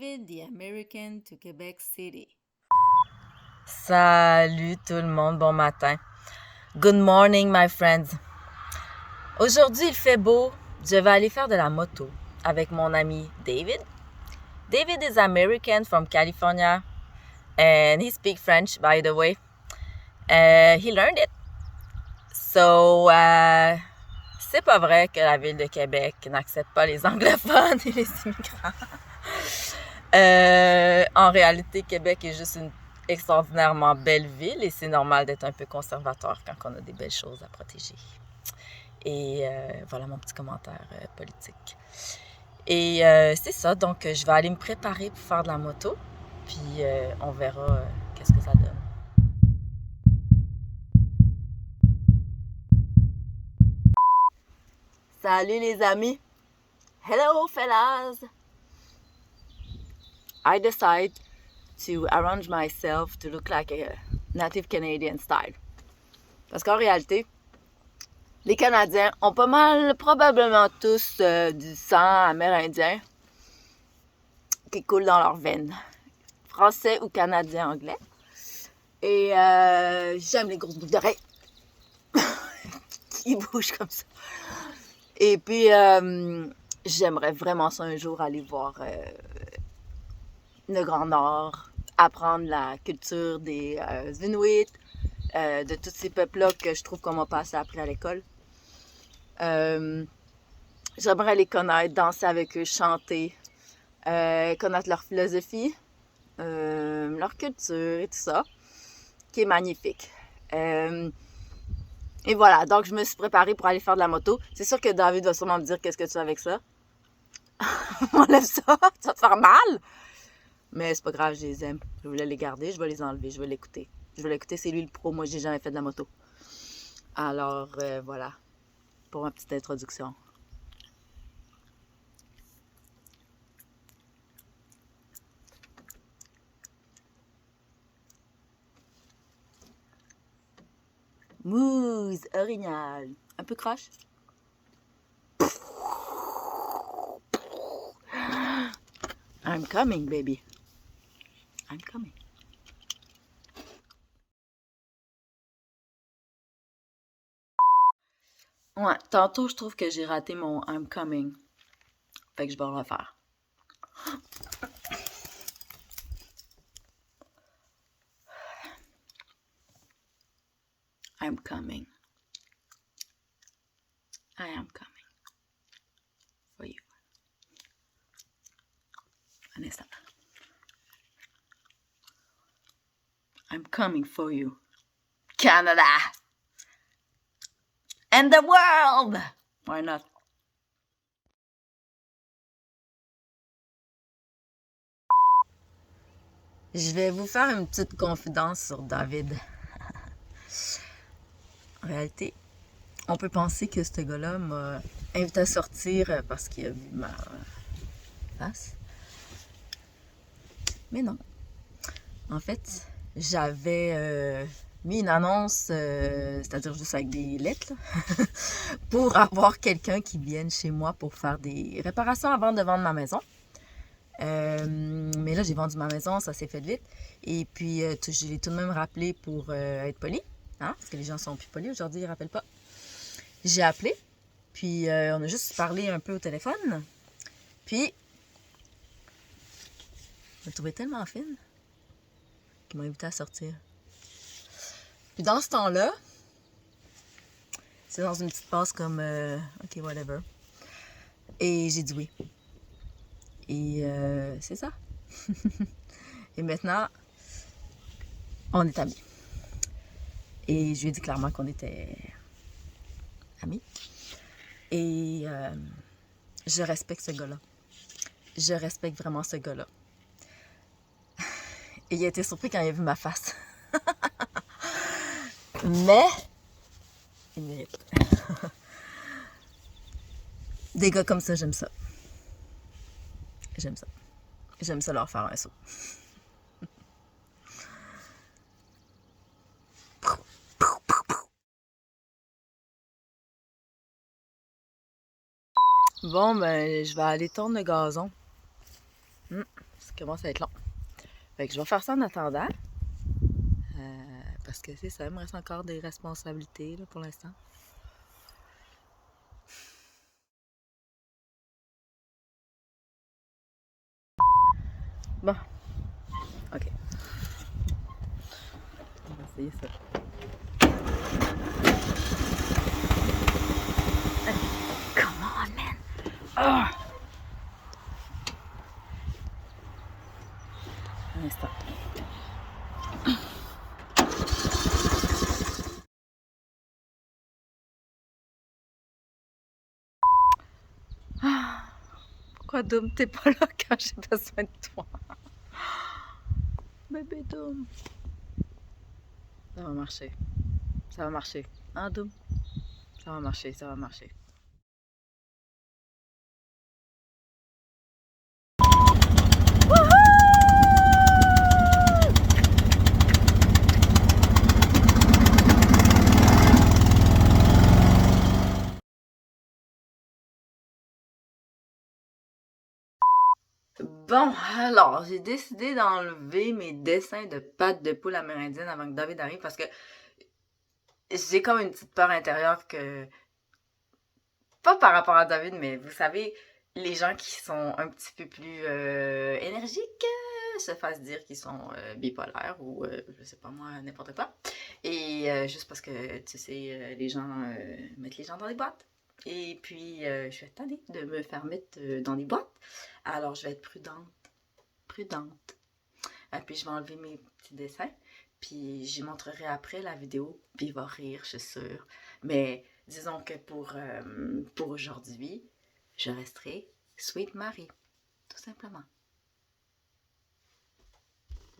David the American to Quebec City. Salut tout le monde, bon matin. Good morning, my friends. Aujourd'hui, il fait beau. Je vais aller faire de la moto avec mon ami David. David is American from California and he speaks French, by the way. He learned it. So, c'est pas vrai que la ville de Québec n'accepte pas les anglophones et les immigrants. En réalité, Québec est juste une extraordinairement belle ville et c'est normal d'être un peu conservateur quand on a des belles choses à protéger. Et voilà mon petit commentaire politique. Et c'est ça, donc je vais aller me préparer pour faire de la moto, puis on verra qu'est-ce que ça donne. Salut les amis! Hello fellas! I decide to arrange myself to look like a native Canadian style. Parce qu'en réalité, les Canadiens ont pas mal, probablement tous, du sang amérindien qui coule dans leurs veines. Français ou Canadien anglais. Et j'aime les grosses boucles d'oreilles qui bougent comme ça. Et puis, j'aimerais vraiment ça un jour aller voir le Grand Nord, apprendre la culture des Inuits, de tous ces peuples-là que je trouve qu'on m'a pas assez appris à l'école. J'aimerais les connaître, danser avec eux, chanter, connaître leur philosophie, leur culture et tout ça, qui est magnifique. Et voilà, donc je me suis préparée pour aller faire de la moto. C'est sûr que David va sûrement me dire qu'est-ce que tu fais avec ça. Enlève ça, ça va te faire mal. Mais c'est pas grave, je les aime. Je voulais les garder, je vais les enlever, je vais l'écouter. Je vais l'écouter, c'est lui le pro, moi j'ai jamais fait de la moto. Alors voilà, pour ma petite introduction. Mousse original. Un peu croche. I'm coming, baby. I'm coming. Ouais, tantôt, je trouve que j'ai raté mon I'm coming. Fait que je vais le refaire. I'm coming. I am coming. For you. Un instant. I'm coming for you. Canada! And the world! Why not? Je vais vous faire une petite confidence sur David. En réalité, on peut penser que ce gars-là m'a invité à sortir parce qu'il a vu ma face. Mais non. En fait, j'avais mis une annonce, c'est-à-dire juste avec des lettres, là, pour avoir quelqu'un qui vienne chez moi pour faire des réparations avant de vendre ma maison. Mais là, j'ai vendu ma maison, ça s'est fait vite. Et puis, je l'ai tout de même rappelé pour être poli. Hein? Parce que les gens sont plus polis aujourd'hui, ils ne rappellent pas. J'ai appelé, puis on a juste parlé un peu au téléphone. Puis, je me trouvais tellement fine qu'il m'a invité à sortir. Puis dans ce temps-là, c'est dans une petite passe comme OK, whatever. Et j'ai dit oui. Et c'est ça. Et maintenant, on est amis. Et je lui ai dit clairement qu'on était amis. Et je respecte ce gars-là. Je respecte vraiment ce gars-là. Et il a été surpris quand il a vu ma face. Mais, il mérite. Des gars comme ça, j'aime ça. J'aime ça. J'aime ça leur faire un saut. Bon, ben, je vais aller tourner le gazon. Parce commence à être long. Fait que je vais faire ça en attendant. Parce que c'est ça, il me reste encore des responsabilités là, pour l'instant. Bon. OK. On va essayer ça. Hey, come on, man! Ah! Un instant. Ah! Pourquoi Doom, t'es pas là quand j'ai besoin de toi? Bébé Doom. Ça va marcher. Ça va marcher. Hein, Doom? Ça va marcher, ça va marcher. Bon, alors, j'ai décidé d'enlever mes dessins de pâtes de poule amérindienne avant que David arrive parce que j'ai comme une petite peur intérieure que... Pas par rapport à David, mais vous savez, les gens qui sont un petit peu plus énergiques se fassent dire qu'ils sont bipolaires ou, je sais pas moi, n'importe quoi. Et juste parce que, tu sais, les gens mettent les gens dans des boîtes. Et puis, je suis tannée de me faire mettre dans des boîtes. Alors, je vais être prudente. Et puis, je vais enlever mes petits dessins. Puis, j'y montrerai après la vidéo. Puis, il va rire, je suis sûre. Mais disons que pour aujourd'hui, je resterai Sweet Marie. Tout simplement.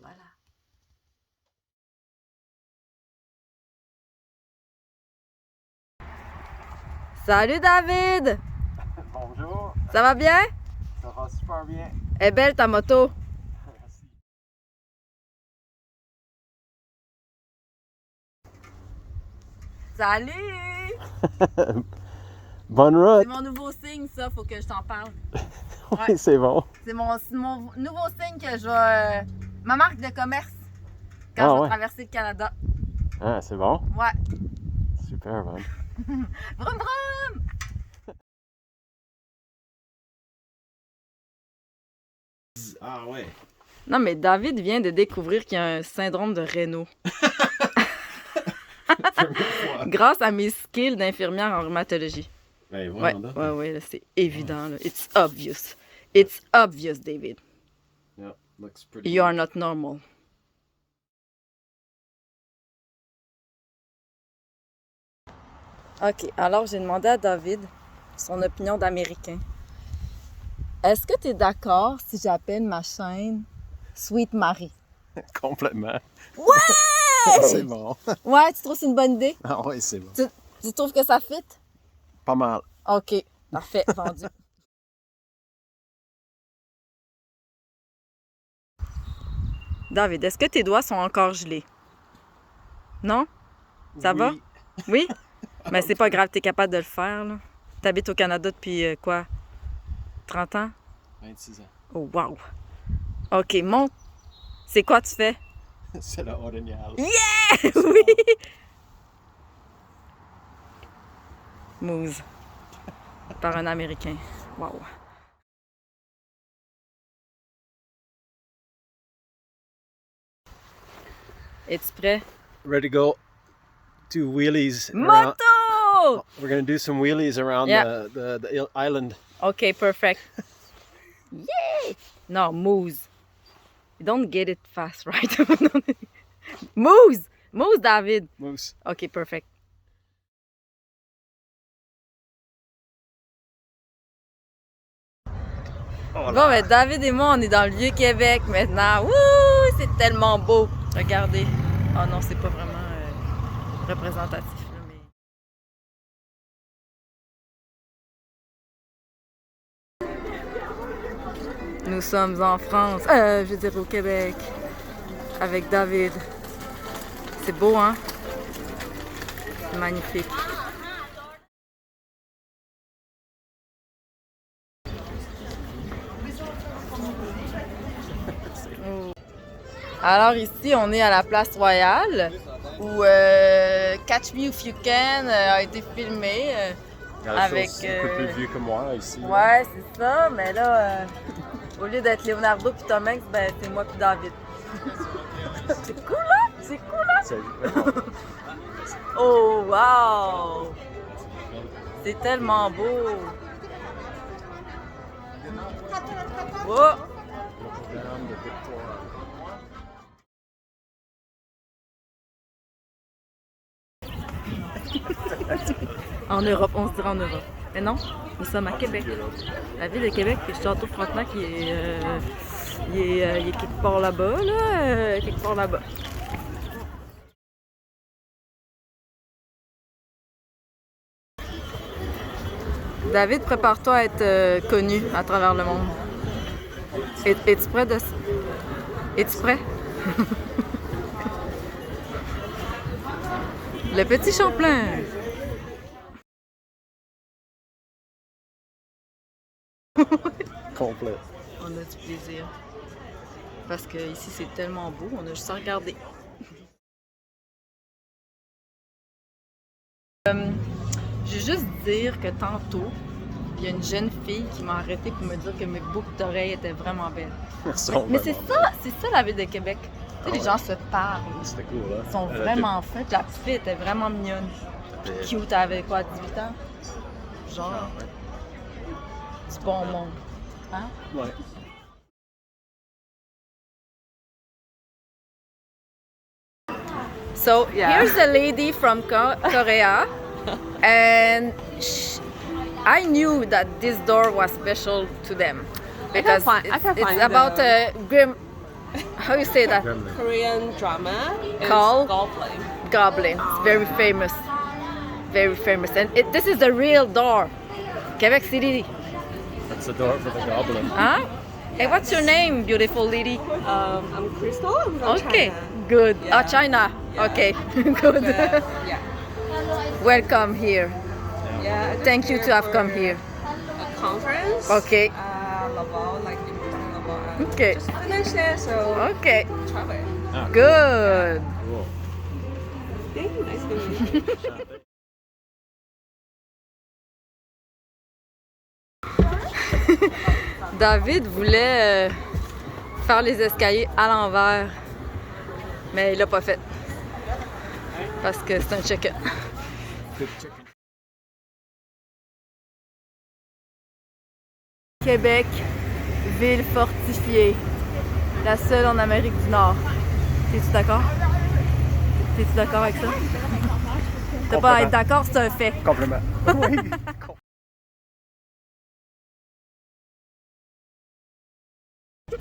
Voilà. Salut David! Bonjour, Ça va bien? ça va super bien. Elle est belle ta moto. Merci. Salut! Bonne C'est route! mon nouveau signe, ça, faut que je t'en parle. Oui, Ouais. c'est bon. C'est mon nouveau signe que je vais. Ma marque de commerce quand Ah je vais ouais. traverser le Canada. Ah, c'est bon. Ouais. Super, man. Vroom vroom! Ah ouais. Non, mais David vient de découvrir qu'il y a un syndrome de Raynaud. Grâce à mes skills d'infirmière en rhumatologie. Ben, Ouais, ouais, là, c'est évident. Là. It's obvious. It's obvious, David. Yeah, looks pretty You are not normal. OK, alors j'ai demandé à David son opinion d'Américain. Est-ce que tu es d'accord si j'appelle ma chaîne Sweet Marie? Complètement. Ouais! C'est bon. Ouais, tu trouves que c'est une bonne idée? Ah ouais, c'est bon. Tu trouves que ça fit? Pas mal. OK, parfait, vendu. David, est-ce que tes doigts sont encore gelés? Non? Ça va? Oui. Oui? Mais c'est pas grave, t'es capable de le faire, là. T'habites au Canada depuis quoi? 30 ans? 26 ans. Oh, wow! OK, monte. C'est quoi tu fais? C'est le orignal. Oui! Moose. Par un Américain. Wow! Es-tu prêt? Ready to go. Do wheelies. around- Moto! We're gonna do some wheelies around Yeah. the island. OK, perfect. Yay! No, moose. You don't get it fast, right? Moose! Moose, David! Moose. OK, perfect. Oh Bon, ben David et moi, on est dans le Vieux-Québec maintenant. Wouh! C'est tellement beau! Regardez. Oh non, c'est pas vraiment représentatif, là, mais... Nous sommes en France. Je veux dire au Québec. Avec David. C'est beau, hein? C'est magnifique. Alors ici, on est à la place Royale où Catch Me If You Can a été filmé avec... un peu plus vieux que moi ici. Ouais, c'est ça, mais là, au lieu d'être Leonardo puis Tom Hanks, ben c'est moi puis David. C'est cool là? C'est cool là? Oh wow! C'est tellement beau! Oh! En Europe, on se dirait en Europe. Mais non, nous sommes à Québec. La ville de Québec, le château Frontenac, il est quelque part là-bas, là, quelque part là-bas. David, prépare-toi à être connu à travers le monde. Es-tu prêt de... Es-tu prêt? Le petit Champlain. Complet. On a du plaisir. Parce que ici c'est tellement beau, on a juste à regarder. Je veux juste dire que tantôt, il y a une jeune fille qui m'a arrêté pour me dire que mes boucles d'oreilles étaient vraiment belles. Mais c'est ça la ville de Québec. Tu sais, les gens se parlent. C'était cool, hein? Ils sont vraiment faits. La petite fille était vraiment mignonne. Cute, elle avait quoi, 18 ans? Genre, du bon monde. Hein? Ouais. So here's a lady from Korea, and I knew that this door was special to them because it's about how you say that? Korean drama Called? Goblin. Goblin. It's very famous, and this is the real door, Quebec City. That's the door for the goblin. Huh? Hey, what's your name, beautiful lady? I'm Crystal. I'm from Okay, China. good. Yeah. Oh, China. Yeah. Okay, good. Yeah. Welcome here. Yeah. Thank you to have come here. A conference. Okay. Laval, like in Laval. Okay. Just finished it, so Okay. travel. Ah, Good. cool. Thank you. Nice to meet you. David voulait faire les escaliers à l'envers, mais il l'a pas fait parce que c'est un chicken. Good chicken. Québec, ville fortifiée, la seule en Amérique du Nord. T'es-tu d'accord? T'es-tu d'accord avec ça? T'as pas à être d'accord, c'est un fait. Compliment. Oui.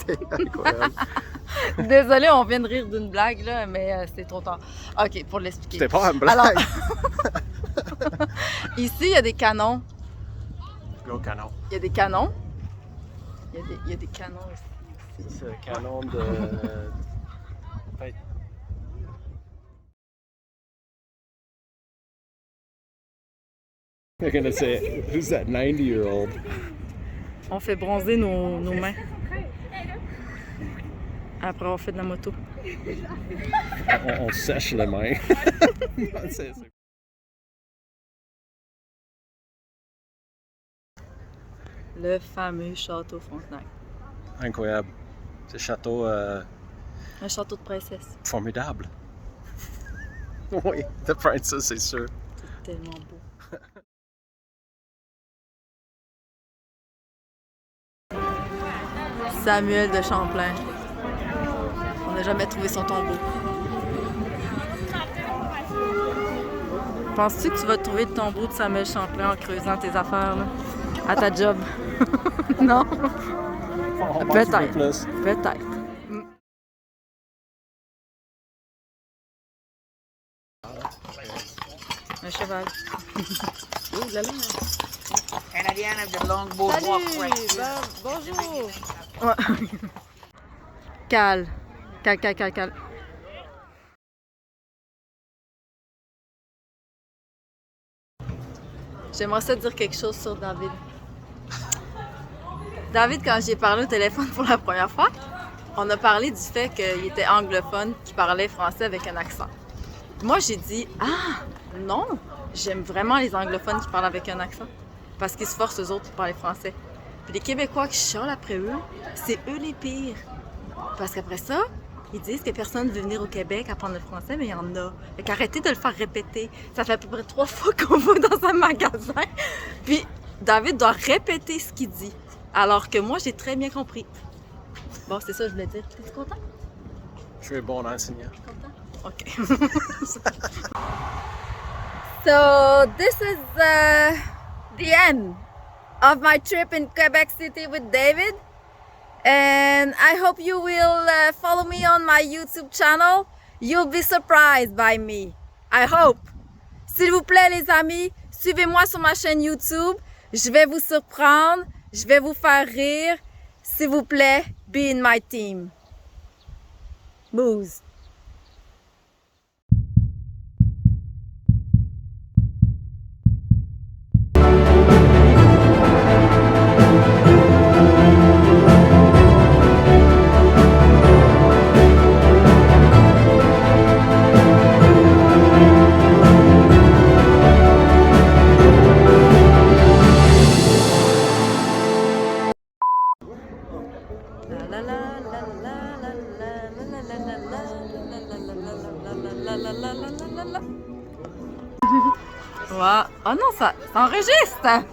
T'es incroyable. Désolée, on vient de rire d'une blague, là, mais c'est trop tard. OK, pour l'expliquer. C'était pas une blague. Alors, ici, il y a des canons. Gros canon. Il y a des canons. Il y a des canons ici. C'est le canon de... They're gonna say, who's that 90-year-old? On fait bronzer nos mains. Après avoir fait de la moto. On sèche les mains. Le fameux château Frontenac. Incroyable. Ce château Un château de princesse. formidable. Oui, The Princess, c'est sûr. C'est tellement beau. Samuel de Champlain. On n'a jamais trouvé son tombeau. Penses-tu que tu vas trouver le tombeau de Samuel Champlain en creusant tes affaires là, à ta job? Non? On Peut-être. plus. Peut-être. Un cheval. Oh là là! Canadian of the longboard Salut! Bonjour! Ouais. Cal. Cal. J'aimerais ça dire quelque chose sur David. David, quand j'ai parlé au téléphone pour la première fois, on a parlé du fait qu'il était anglophone, qu'il parlait français avec un accent. Moi, j'ai dit, ah, non, j'aime vraiment les anglophones qui parlent avec un accent. Parce qu'ils se forcent eux autres pour parler français. Puis les Québécois qui chialent après eux, c'est eux les pires. Parce qu'après ça, ils disent que personne ne veut venir au Québec apprendre le français, mais il y en a. Fait qu'arrêtez de le faire répéter. Ça fait à peu près 3 fois qu'on va dans un magasin. Puis David doit répéter ce qu'il dit. Alors que moi, j'ai très bien compris. Bon, c'est ça que je voulais dire. Es-tu content? Je suis bon enseignant. Content? OK. So, this is the end of my trip in Quebec City with David. And I hope you will follow me on my YouTube channel. You'll be surprised by me. I hope. S'il vous plaît, les amis, suivez-moi sur ma chaîne YouTube. Je vais vous surprendre. Je vais vous faire rire. S'il vous plaît, be in my team. Moose. Ouais. Oh non, ça enregistre!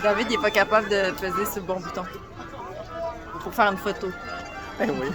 David n'est pas capable de peser sur le bon bouton pour faire une photo. Eh oui.